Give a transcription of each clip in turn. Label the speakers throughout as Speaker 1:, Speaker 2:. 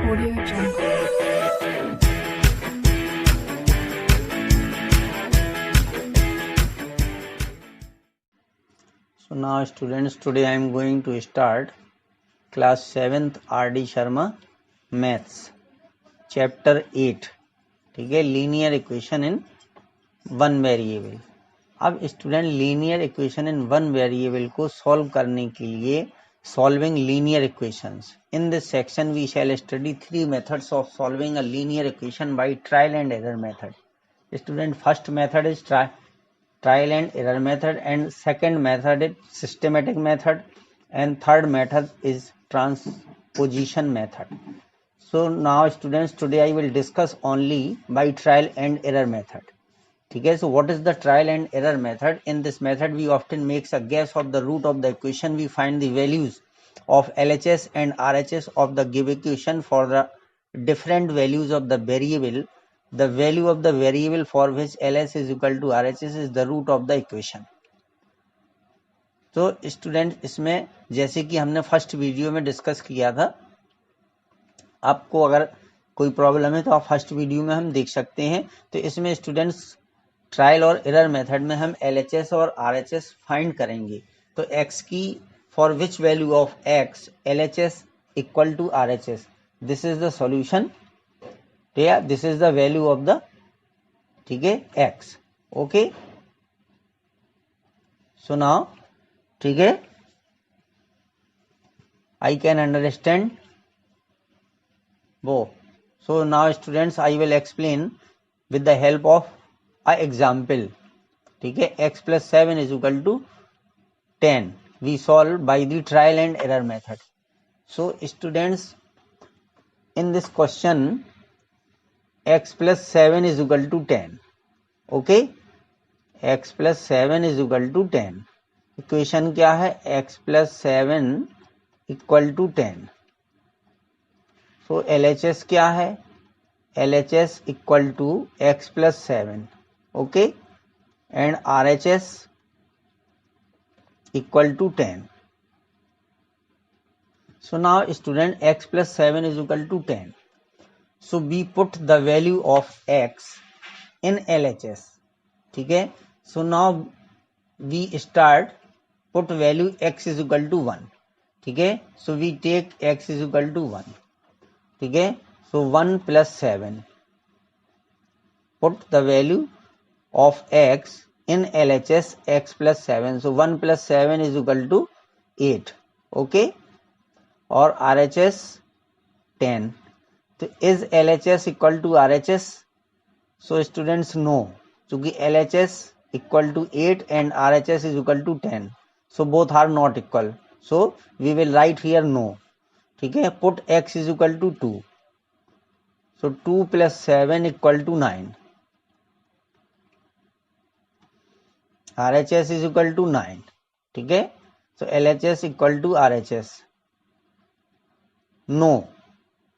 Speaker 1: Audio Jungle.
Speaker 2: So now students, today I am going to start class 7th RD Sharma Maths chapter 8. ठीक है, linear equation in one variable. अब student linear equation in one variable को solve करने के लिए solving linear equations. In this section we shall study three methods of solving a linear equation by trial and error method. Student, first method is trial and error method, and second method is systematic method, and third method is transposition method. So now students, today I will discuss only by trial and error method. Okay, so what is the trial and error method? In this method we often makes a guess of the root of the equation. We find the values of LHS and RHS of the given equation for the different values of the variable. The value of the variable for which LS is equal to RHS is the root of the equation. तो student, इसमें जैसे कि हमने first video में discuss किया था, आपको अगर कोई प्रॉब्लम है तो आप फर्स्ट वीडियो में हम देख सकते हैं। तो इसमें स्टूडेंट्स ट्रायल और एरर मेथड में हम LHS और RHS फाइंड करेंगे। तो x की for which value of x LHS equal to RHS, this is the solution. This is the value of the, ठीक है, x। ओके, सो नाउ, ठीक है, आई कैन अंडरस्टैंड वो। So now students, I will explain with the help of a example. ठीक है, x plus 7 is equal to 10 we solve by the trial and error method. So students, in this question x plus 7 is equal to 10. Okay, x plus 7 is equal to 10. Equation क्या है? x plus 7 equal to 10. So LHS क्या है? LHS equal to x plus 7. Okay, and RHS equal to 10. So now student, x plus 7 is equal to 10. So we put the value of x in LHS. ठीक है, so now we start put value x is equal to 1. ठीक है, so we take x is equal to 1. ठीक है, so 1 plus 7, put the value of x in LHS x plus 7. So 1 plus 7 is equal to 8. Okay, और RHS 10. तो is LHS equal to RHS? So students, no, क्योंकि LHS equal to 8 and RHS is equal to 10, so both are not equal, so we will write here no. ठीक है, put x is equal to 2, so 2 plus 7 equal to 9, RHS is equal to 9. ठीक है, so LHS equal to RHS, no,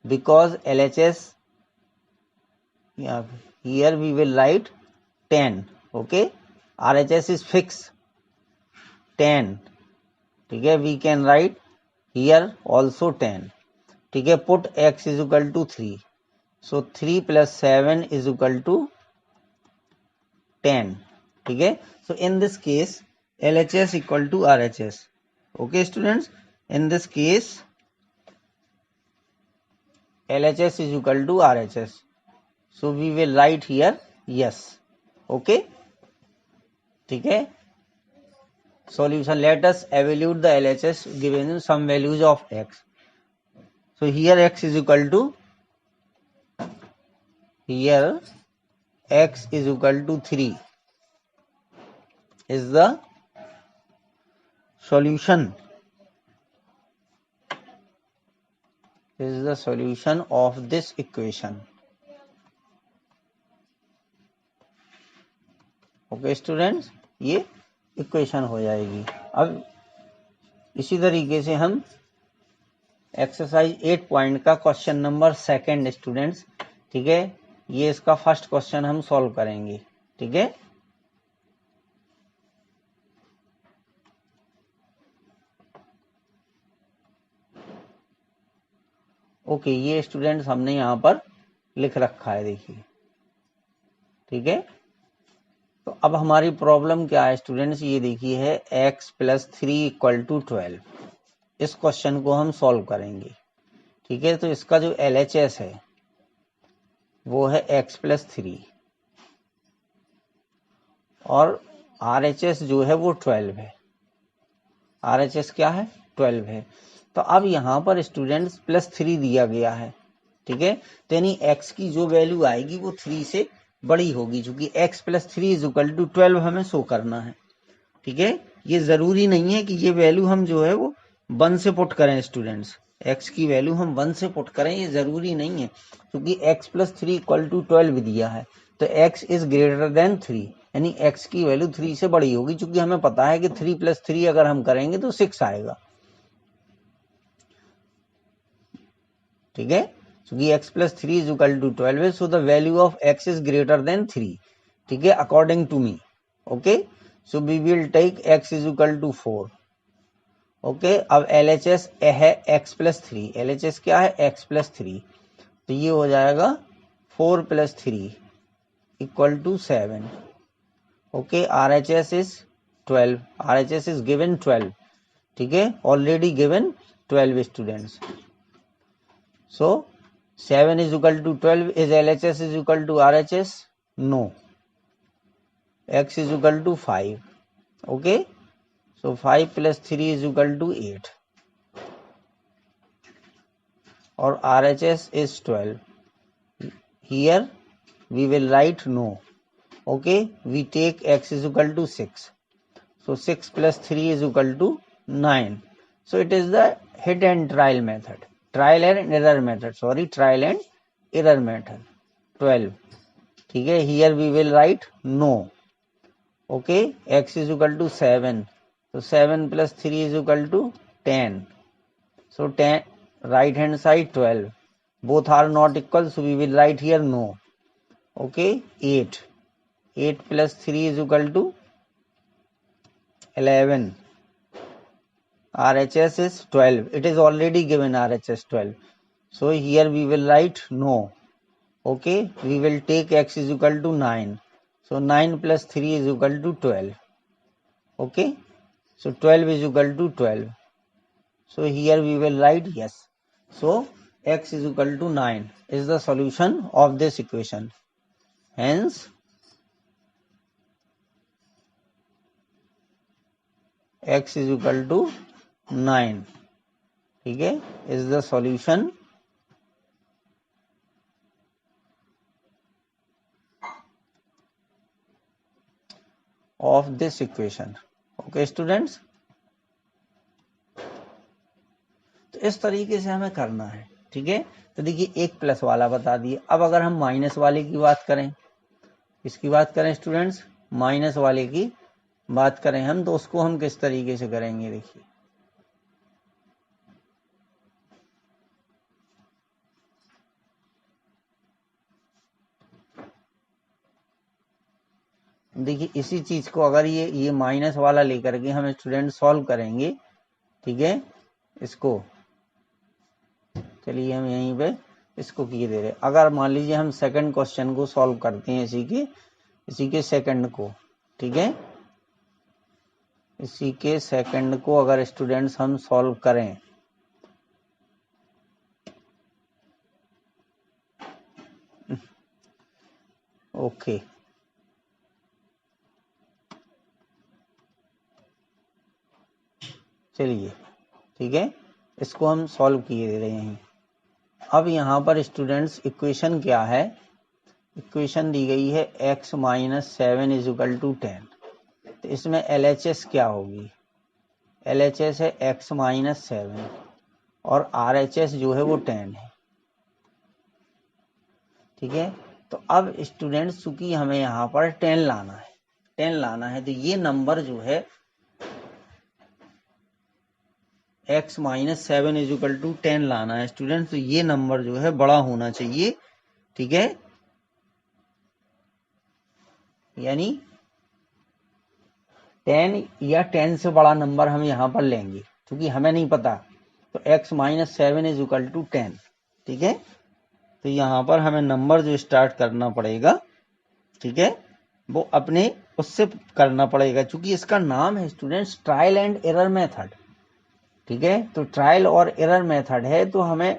Speaker 2: because LHS, here we will write 10. Okay, RHS is fixed 10. ठीक है, we can write here also 10. ठीक है, put x is equal to 3, so 3 plus 7 is equal to 10. ठीक है, so in this case LHS equal to RHS. Okay students, in this case LHS is equal to RHS, so we will write here yes. Okay, ठीक है, solution, let us evaluate the LHS given some values of x. So here x is equal to, here x is equal to 3 is the solution, is the solution of this equation. Okay students, ये equation हो जाएगी। अब इसी तरीके से हम exercise 8 point का question number second students, ठीक है, ये इसका फर्स्ट क्वेश्चन हम सॉल्व करेंगे। ठीक है, ओके, ये स्टूडेंट्स हमने यहाँ पर लिख रखा है, देखिए, ठीक है। तो अब हमारी प्रॉब्लम क्या है स्टूडेंट्स, ये देखिए है x + 3 = 12। इस क्वेश्चन को हम सॉल्व करेंगे, ठीक है। तो इसका जो LHS है वो है x + 3 और RHS जो है वो 12 है। RHS क्या है, 12 है। तो अब यहाँ पर स्टूडेंट्स +3 दिया गया है, ठीक है। तो यानी x की जो वैल्यू आएगी वो 3 से बड़ी होगी, क्योंकि x + 3 = 12 हमें शो करना है, ठीक है। ये जरूरी नहीं है कि ये वैल्यू हम जो है वो 1 से पुट करें स्टूडेंट्स, x की वैल्यू हम 1 से पुट करें, ये जरूरी नहीं है, क्योंकि x + 3 = 12 दिया है। तो x इज ग्रेटर देन 3, यानी x की वैल्यू 3 से बड़ी होगी, क्योंकि हमें पता है कि 3 + 3 अगर हम करेंगे तो 6 आएगा, ठीक है। क्योंकि x + 3 = 12 है, so the value of x is greater than 3, ठीक है, according to me. Okay, so we will take x = 4। Okay, अब LHS है x + 3, LHS क्या है, x + 3, तो ये हो जाएगा 4 + 3 = 7। Okay, RHS is 12, RHS is given 12, ठीक है, already given 12 students. So 7 = 12, is LHS = RHS? No, x = 5। Okay, so 5 + 3 = 8 or RHS is 12. Here we will write no. Okay, we take x = 6. So 6 + 3 = 9. So it is the hit and trial method. Trial and error method. Sorry, trial and error method. 12. ठीक है, here we will write no. Okay, x = 7. So 7 + 3 = 10. So 10, right hand side 12. Both are not equal, so we will write here no. Okay, 8. 8 + 3 = 11. RHS is 12. It is already given RHS 12. So here we will write no. Okay, we will take x = 9. So 9 + 3 = 12. Okay, so 12 = 12. So here we will write yes. So x = 9 is the solution of this equation. Hence x = 9, ठीक है, is the solution of this equation. Okay students, तो इस तरीके से हमें करना है, ठीक है। तो देखिए एक प्लस वाला बता दिए। अब अगर हम माइनस वाले की बात करें, इसकी बात करें स्टूडेंट्स, माइनस वाले की बात करें हम, तो उसको हम किस तरीके से करेंगे, देखिए देखिए इसी चीज को अगर ये माइनस वाला लेकर के हम स्टूडेंट सॉल्व करेंगे, ठीक है, इसको चलिए हम यहीं पे इसको किए दे रहे। अगर मान लीजिए हम सेकंड क्वेश्चन को सॉल्व करते हैं, इसी के सेकंड को, ठीक है, इसी के सेकंड को अगर स्टूडेंट्स हम सॉल्व करें, ओके, चलिए ठीक है, इसको हम सॉल्व किए दे रहे हैं। अब यहाँ पर स्टूडेंट्स इक्वेशन क्या है, इक्वेशन दी गई है x - 7 = 10। तो इसमें LHS क्या होगी, LHS है x - 7 और RHS जो है वो 10 है, ठीक है। तो अब स्टूडेंट्स चूंकि हमें यहाँ पर 10 लाना है, 10 लाना है, तो ये नंबर जो है x - 7 = 10 लाना है स्टूडेंट्स, तो ये नंबर जो है बड़ा होना चाहिए, ठीक है, यानी 10 या 10 से बड़ा नंबर हम यहाँ पर लेंगे, क्योंकि हमें नहीं पता। तो x - 7 = 10, ठीक है। तो यहाँ पर हमें नंबर जो स्टार्ट करना पड़ेगा, ठीक है, वो अपने उससे करना पड़ेगा, क्योंकि इसका नाम है students trial and error method. ठीक है, तो ट्रायल और एरर मेथड है, तो हमें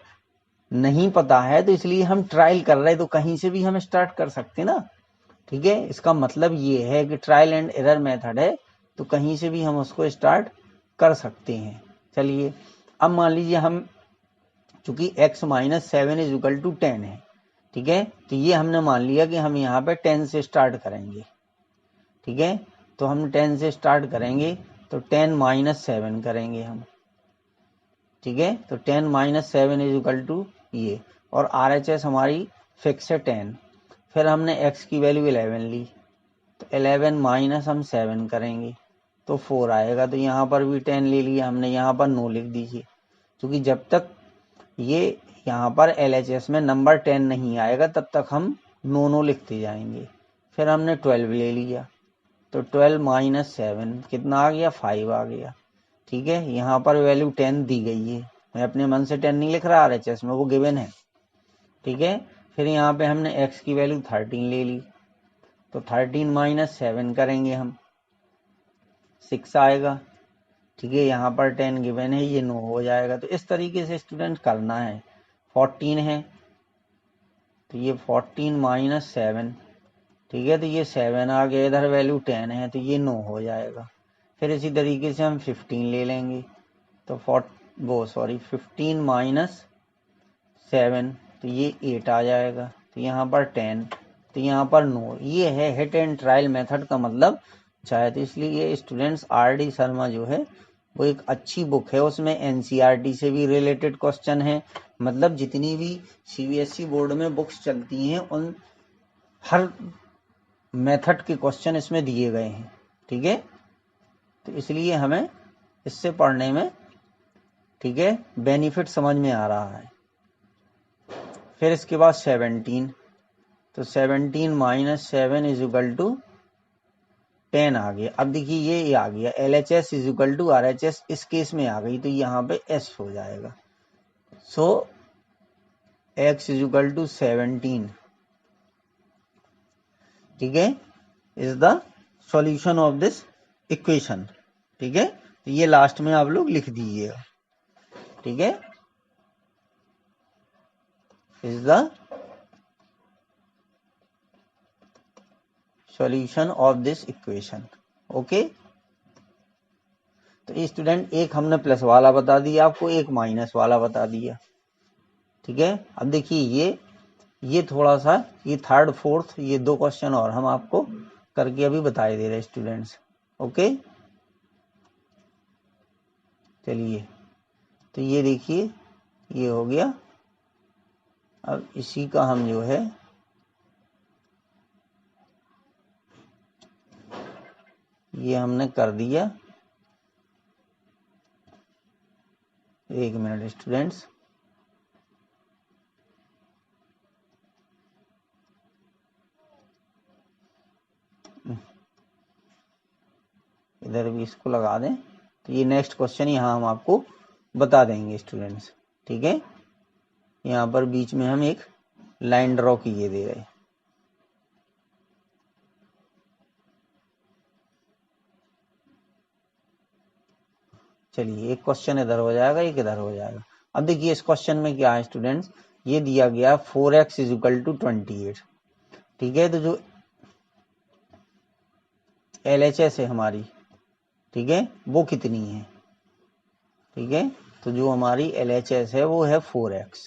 Speaker 2: नहीं पता है, तो इसलिए हम ट्रायल कर रहे हैं, तो कहीं से भी हम स्टार्ट कर सकते ना। ठीक है, इसका मतलब ये है कि ट्रायल एंड एरर मेथड है, तो कहीं से भी हम उसको स्टार्ट कर सकते हैं। चलिए, अब मान लीजिए हम, चूंकि x minus 7 is equal to 10 है, ठीक है, तो ये हमने मान लिया कि हम यहाँ पे 10 से स्टार्ट करेंगे। ठीक है, तो हम 10 से स्टार्ट करेंगे, तो 10 माइनस 7 करेंगे हम। ठीक है, तो 10 माइनस 7 इज इक्वल टू ये, और RHS हमारी फिक्स है 10। फिर हमने x की वैल्यू 11 ली, तो 11 माइनस हम 7 करेंगे तो 4 आएगा। तो यहाँ पर भी 10 ले लिया हमने, यहाँ पर नो लिख दीजिए, क्योंकि जब तक ये यहाँ पर LHS में नंबर 10 नहीं आएगा तब तक हम नो लिखते जाएंगे। फिर हमने 12 ले लिया, तो 12 माइनस 7 कितना आ गया, 5 आ गया। ठीक है, यहाँ पर वैल्यू 10 दी गई है, मैं अपने मन से 10 नहीं लिख रहा RHS में, वो गिवन है। ठीक है, फिर यहाँ पे हमने x की वैल्यू 13 ले ली, तो 13 माइनस 7 करेंगे हम, 6 आएगा। ठीक है, यहाँ पर 10 गिवन है, ये नो हो जाएगा। तो इस तरीके से स्टूडेंट करना है। 14 है, तो ये 14 माइनस 7, ठीक है, तो ये 7 आ गया, इधर वैल्यू 10 है, तो ये नो हो जाएगा। फिर इसी तरीके से हम 15 ले लेंगे, तो 15 माइनस 7, तो ये 8 आ जाएगा। तो यहाँ पर 10, तो यहाँ पर नो। ये है हिट एंड ट्रायल मेथड का मतलब चाहे, तो इसलिए स्टूडेंट्स RD शर्मा जो है वो एक अच्छी बुक है, उसमें NCERT से भी रिलेटेड क्वेश्चन है, मतलब जितनी भी CBSE बोर्ड में बुक्स चलती हैं उन हर मेथड के क्वेश्चन इसमें दिए गए हैं। ठीक है, तो इसलिए हमें इससे पढ़ने में, ठीक है, बेनिफिट समझ में आ रहा है। फिर इसके बाद 17, तो 17 माइनस 7 इज इक्वल टू 10 आ गया। अब देखिए ये आ गया LHS is equal to RHS, इस केस में आ गई, तो यहाँ पे S हो जाएगा। So x is equal to 17, ठीक है, is the solution of this equation. ठीक है, तो ये लास्ट में आप लोग लिख दीजिएगा। ठीक है, is the solution of this equation. Okay, तो स्टूडेंट एक हमने प्लस वाला बता दिया आपको, एक माइनस वाला बता दिया। ठीक है, अब देखिए ये थोड़ा सा, ये थर्ड फोर्थ, ये दो क्वेश्चन और हम आपको करके अभी बता दे रहे स्टूडेंट्स। ओके, चलिए, तो ये देखिए ये हो गया। अब इसी का हम जो है ये हमने कर दिया। एक मिनट स्टूडेंट्स, इधर भी इसको लगा दें, तो ये नेक्स्ट क्वेश्चन यहाँ हम आपको बता देंगे स्टूडेंट्स। ठीक है, यहाँ पर बीच में हम एक लाइन ड्रॉ किए दे रहे। चलिए, एक क्वेश्चन इधर हो जाएगा, एक इधर हो जाएगा। अब देखिए इस क्वेश्चन में क्या है स्टूडेंट्स, ये दिया गया 4x इज इक्वल टू 28। ठीक है, तो जो LHS है हमारी, ठीक है, वो कितनी है। ठीक है, तो जो हमारी LHS है वो है 4x।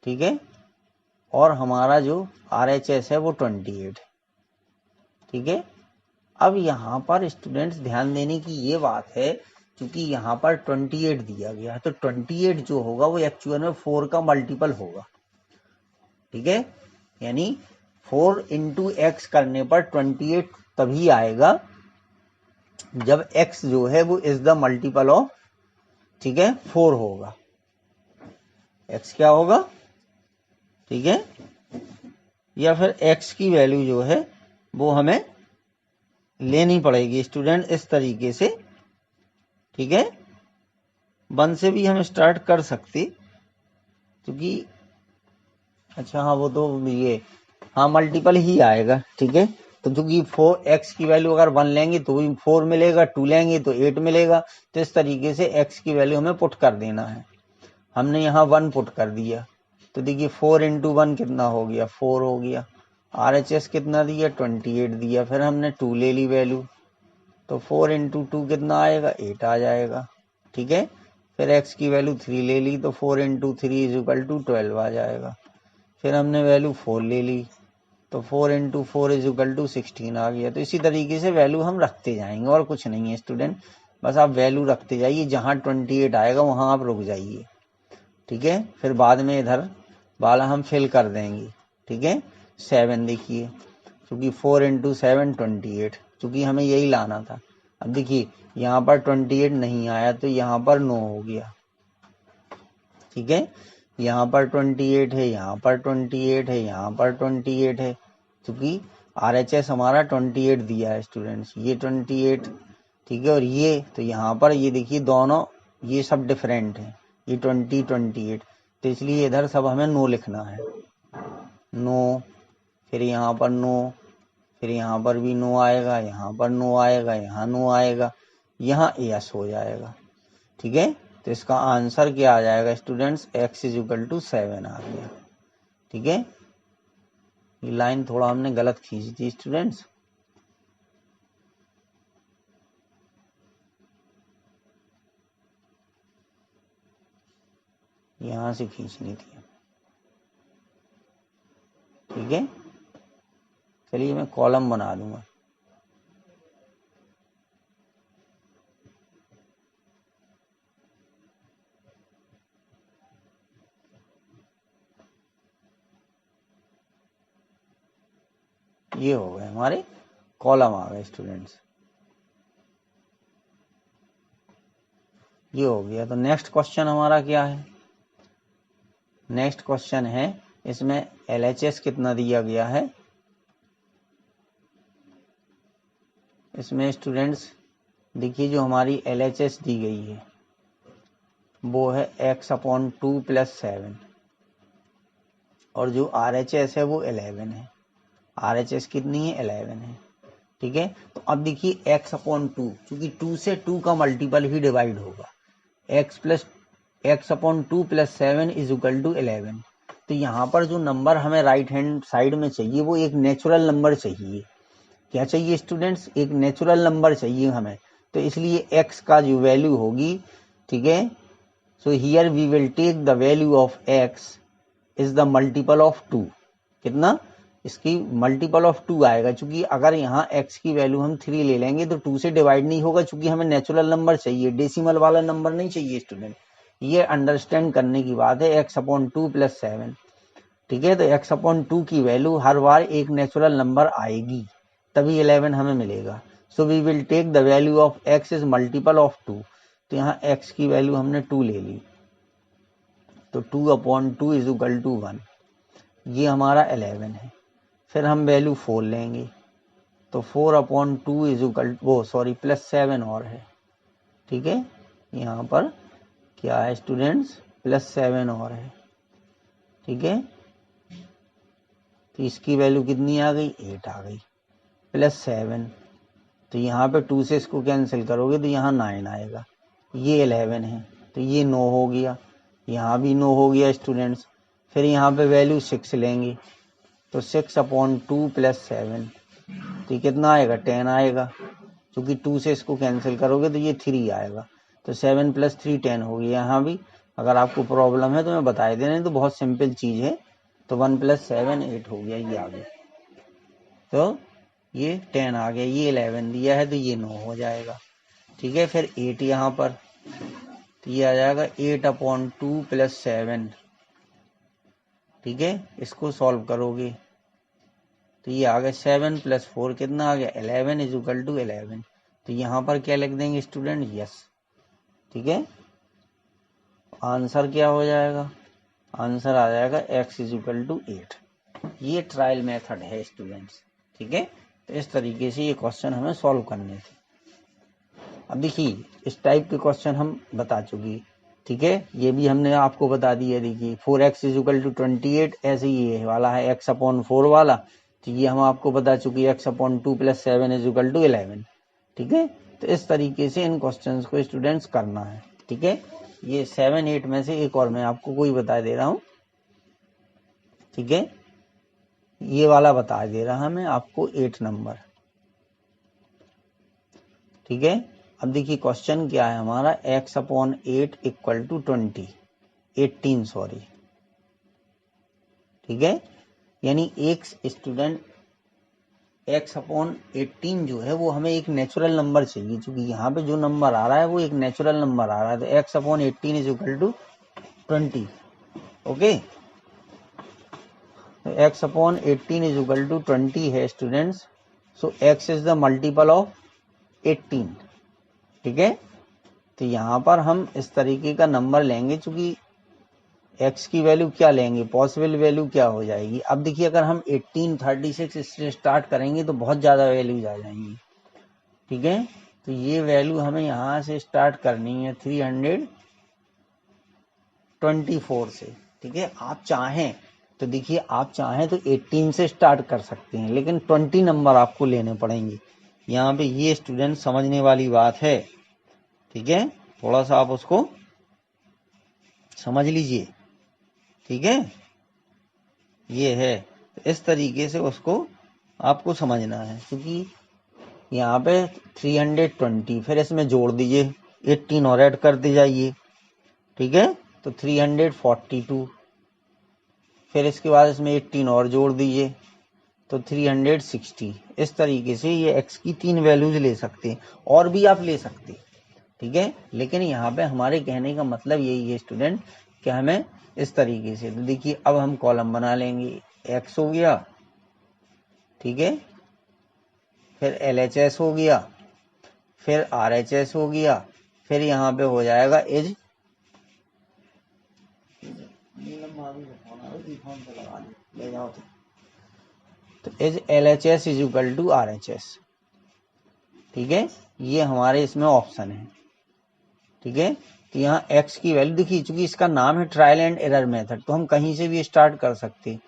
Speaker 2: ठीक है, और हमारा जो RHS है वो 28। ठीक है, अब यहाँ पर स्टूडेंट्स ध्यान देने की ये बात है, क्योंकि यहाँ पर 28 दिया गया है, तो 28 जो होगा वो एक्चुअल में 4 का मल्टीपल होगा। ठीक है, यानी 4 इंटू एक्स करने पर 28 तभी आएगा जब x जो है वो इज द मल्टीपल ऑफ, ठीक है, 4 होगा। x क्या होगा, ठीक है, या फिर x की वैल्यू जो है वो हमें लेनी पड़ेगी स्टूडेंट इस तरीके से। ठीक है, 1 से भी हम स्टार्ट कर सकते, क्योंकि अच्छा हाँ वो तो ये हाँ मल्टीपल ही आएगा, ठीक है। तो चूंकि 4x की वैल्यू अगर 1 लेंगे तो 4 मिलेगा, 2 लेंगे तो 8 मिलेगा। तो इस तरीके से x की वैल्यू हमें पुट कर देना है। हमने यहाँ 1 पुट कर दिया, तो देखिए 4 इंटू 1 कितना हो गया, 4 हो गया। RHS कितना दिया, 28 दिया। फिर हमने 2 ले ली वैल्यू, तो 4 इंटू 2 कितना आएगा, 8 आ जाएगा, ठीक है। फिर x की वैल्यू 3 ले ली, तो 4 इंटू 3 इज इक्वल टू 12 आ जाएगा। फिर हमने वैल्यू 4 ले ली, तो 4 इंटू 4 इज इक्वल टू 16 आ गया। तो इसी तरीके से वैल्यू हम रखते जाएंगे, और कुछ नहीं है स्टूडेंट, बस आप वैल्यू रखते जाइए। जहाँ 28 आएगा वहाँ आप रुक जाइए, ठीक है। फिर बाद में इधर वाला हम फिल कर देंगे, ठीक है। 7 देखिए, क्योंकि 4 इंटू 7 28, चूंकि हमें यही लाना था। अब देखिए यहाँ पर 28 नहीं आया, तो यहाँ पर 9 हो गया, ठीक है। यहाँ पर 28 है, यहाँ पर 28 है, यहाँ पर 28 है, क्योंकि RHS हमारा 28 दिया है स्टूडेंट्स, ये 28, ठीक है। और ये तो यहाँ पर ये देखिए दोनों ये सब डिफरेंट है, ये 20 28, तो इसलिए इधर सब हमें 9 लिखना है, 9। फिर यहाँ पर 9, फिर यहाँ पर भी 9 आएगा, यहाँ पर 9 आएगा, यहाँ 9 आएगा, यहाँ यस हो जाएगा, ठीक है। तो इसका आंसर क्या आ जाएगा students, x is equal to 7 आ गया, ठीक है। ये लाइन थोड़ा हमने गलत खींची थी स्टूडेंट्स, यहाँ से खींचनी थी, ठीक है। चलिए मैं कॉलम बना दूंगा। ये हो गए हमारे कॉलम आ गए स्टूडेंट्स, ये हो गया। तो नेक्स्ट क्वेश्चन हमारा क्या है, नेक्स्ट क्वेश्चन है, इसमें LHS कितना दिया गया है। इसमें स्टूडेंट्स देखिए जो हमारी LHS दी गई है वो है x/2 + 7, और जो RHS है वो 11 है। RHS कितनी है, 11 है, ठीक है। तो अब देखिए x/2, क्योंकि 2 से 2 का मल्टीपल ही डिवाइड होगा, x/2 + 7 इज इक्वल टू 11। तो यहाँ पर जो नंबर हमें राइट हैंड साइड में चाहिए वो एक नेचुरल नंबर चाहिए। क्या चाहिए स्टूडेंट्स, एक नेचुरल नंबर चाहिए हमें। तो इसलिए x का जो वैल्यू होगी, ठीक है। So here we will take the value of x is the multiple of 2, कितना, इसकी मल्टीपल ऑफ 2 आएगा। क्योंकि अगर यहाँ x की वैल्यू हम 3 ले लेंगे तो 2 से डिवाइड नहीं होगा, क्योंकि हमें नेचुरल नंबर चाहिए, डेसिमल वाला नंबर नहीं चाहिए स्टूडेंट। ये अंडरस्टैंड करने की बात है, x/2 + 7, ठीक है। तो x/2 की वैल्यू हर बार एक नेचुरल नंबर आएगी, तभी 11 हमें मिलेगा। So we will take the value of x is multiple of 2। तो यहाँ x की वैल्यू हमने 2 ले ली, तो 2/2 इज इक्वल टू 1, ये हमारा 11 है। फिर हम वैल्यू 4 लेंगे, तो 4/2 इज इक्वल वो सॉरी +7 और है, ठीक है। यहाँ पर क्या है स्टूडेंट्स, +7 और है, ठीक है। तो इसकी वैल्यू कितनी आ गई, 8 आ गई, +7। तो यहाँ पे 2 से इसको कैंसिल करोगे तो यहाँ 9 आएगा, ये 11 है, तो ये 9 हो गया, यहाँ भी 9 हो गया स्टूडेंट्स। फिर यहाँ पे वैल्यू 6 लेंगे, तो 6/2 + 7, तो ये कितना आएगा, 10 आएगा। क्योंकि 2 से इसको कैंसिल करोगे तो ये 3 आएगा, तो 7 + 3 10 हो गया। यहाँ भी अगर आपको प्रॉब्लम है तो मैं बता देना, तो बहुत सिंपल चीज़ है। तो 1 + 7 8 हो गया, ये आ गया। तो ये 10 आ गया, ये 11 दिया है तो ये 9 हो जाएगा, ठीक है। फिर 8 यहाँ पर, तो ये आ जाएगा 8/2 + 7, ठीक है। इसको सॉल्व करोगे तो ये आ गया 7 + 4 कितना आ गया, 11 इज इक्वल टू 11। तो यहाँ पर क्या लिख देंगे स्टूडेंट, यस, ठीक है। आंसर क्या हो जाएगा, आंसर आ जाएगा x इज इक्वल टू 8। ये ट्रायल मेथड है स्टूडेंट्स, ठीक है। तो इस तरीके से ये क्वेश्चन हमें सॉल्व करने थे। अब देखिए इस टाइप के क्वेश्चन हम बता चुकी, ठीक है, ये भी हमने आपको बता दिया। देखिए 4x इज इक्वल टू 28, ऐसे ये वाला है x अपॉन 4 वाला, तो ये हम आपको बता चुके x upon 2 plus 7 is equal to 11। ठीक है, तो इस तरीके से इन क्वेश्चंस को स्टूडेंट्स करना है। ठीक है, ये 7 8 में से एक और मैं आपको कोई बता दे रहा हूँ। ठीक है, ये वाला बता दे रहा मैं आपको 8 नंबर। ठीक है, अब देखिए क्वेश्चन क्या है हमारा, x upon 8 equal to 18 sorry. ठीक है, यानी एक स्टूडेंट x अपॉन 18 जो है वो हमें एक नेचुरल नंबर चाहिए, क्योंकि यहाँ पे जो नंबर आ रहा है वो एक नेचुरल नंबर आ रहा है। तो x upon 18 is equal to 20। Okay, तो x upon 18 is equal to 20 है students. So x is the multiple of 18। ठीक है, तो यहाँ पर हम इस तरीके का नंबर लेंगे, चूंकि x की वैल्यू क्या लेंगे, पॉसिबल वैल्यू क्या हो जाएगी। अब देखिए अगर हम 18 36 से स्टार्ट करेंगे तो बहुत ज़्यादा वैल्यूज आ जाएंगी। ठीक है, तो ये वैल्यू हमें यहाँ से स्टार्ट करनी है 324 से। ठीक है, आप चाहें तो देखिए, आप चाहें तो 18 से स्टार्ट कर सकते हैं, लेकिन 20 नंबर आपको लेने पड़ेंगे। यहाँ पे ये स्टूडेंट समझने वाली बात है। ठीक है, थोड़ा सा आप उसको समझ लीजिए। ठीक है, ये है, इस तरीके से उसको आपको समझना है, क्योंकि यहाँ पे 320 फिर इसमें जोड़ दीजिए 18 और ऐड करते जाइए। ठीक है, तो 342 फिर इसके बाद इसमें 18 और जोड़ दीजिए तो 360। इस तरीके से ये x की 3 वैल्यूज ले सकते हैं, और भी आप ले सकते हैं। ठीक है, लेकिन यहाँ पे हमारे कहने का मतलब यही है स्टूडेंट कि हमें इस तरीके से, तो देखिए अब हम कॉलम बना लेंगे, x हो गया। ठीक है, फिर LHS हो गया, फिर RHS हो गया, फिर यहाँ पे हो जाएगा इज तो is LHS is equal to RHS। ठीक है, ये हमारे इसमें ऑप्शन है। ठीक है, तो यहाँ x की वैल्यू देखिए, चूंकि इसका नाम है ट्रायल एंड एरर मेथड, तो हम कहीं से भी स्टार्ट कर सकते हैं।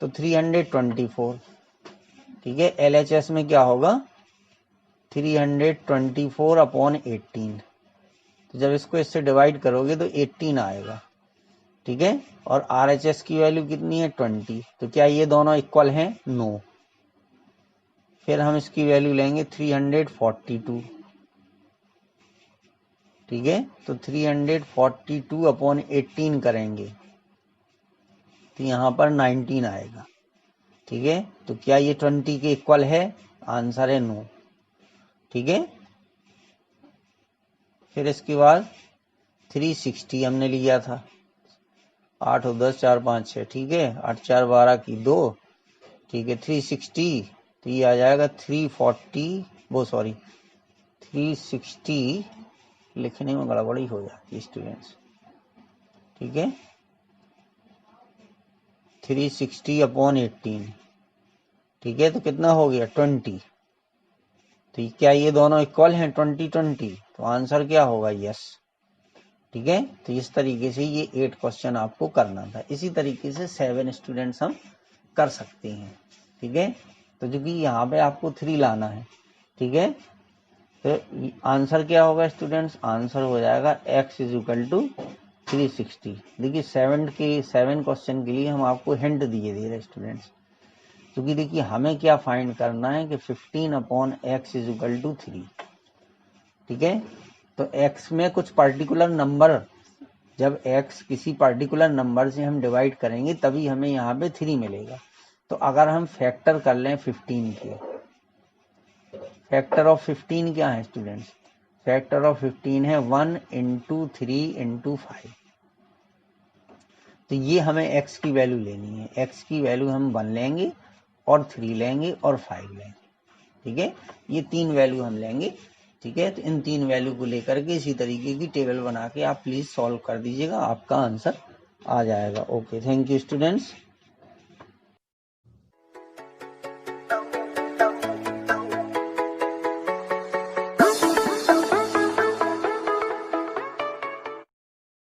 Speaker 2: तो 324। ठीक है, LHS में क्या होगा 324 अपॉन 18, तो जब इसको इससे डिवाइड करोगे तो 18 आएगा। ठीक है, और RHS की वैल्यू कितनी है 20, तो क्या ये दोनों इक्वल हैं, नो। फिर हम इसकी वैल्यू लेंगे 342। ठीक है, तो 342 अपॉन 18 करेंगे तो यहाँ पर 19 आएगा। ठीक है, तो क्या ये 20 के इक्वल है, आंसर है नो। ठीक है, फिर इसके बाद 360 हमने लिया था, 8 और 10 4 5 6। ठीक है, 8 4 12 की 2। ठीक है, 360, तो ये आ जाएगा 340, वो सॉरी 360 लिखने में गड़बड़ी हो जाती है स्टूडेंट्स। ठीक है, 360 अपॉन 18। ठीक है, तो कितना हो गया 20। तो क्या ये दोनों इक्वल हैं 20 20, तो आंसर क्या होगा, यस। ठीक है, तो इस तरीके से ये 8 क्वेश्चन आपको करना था। इसी तरीके से 7 स्टूडेंट्स हम कर सकते हैं। ठीक है, तो जो कि यहाँ पे आपको 3 लाना है। ठीक है, तो आंसर क्या होगा स्टूडेंट्स, आंसर हो जाएगा x इज इक्वल टू 360। देखिए 7 क्वेश्चन के लिए हम आपको हिंट दिए दे रहे स्टूडेंट्स, क्योंकि देखिए हमें क्या फाइंड करना है कि 15 upon x is equal to 3। ठीक है, तो x में कुछ पर्टिकुलर नंबर, जब x किसी पर्टिकुलर नंबर से हम डिवाइड करेंगे तभी हमें यहाँ पे 3 मिलेगा। तो अगर हम फैक्टर कर लें 15 के, फैक्टर ऑफ 15 क्या है स्टूडेंट्स, फैक्टर ऑफ 15 है 1 इंटू 3 इंटू 5। तो ये हमें x की वैल्यू लेनी है, x की वैल्यू हम 1 लेंगे और 3 लेंगे और 5 लेंगे। ठीक है, ये 3 वैल्यू हम लेंगे। ठीक है, तो इन 3 वैल्यू को लेकर के इसी तरीके की टेबल बना के आप प्लीज सॉल्व कर दीजिएगा, आपका आंसर आ जाएगा। Okay, thank you students.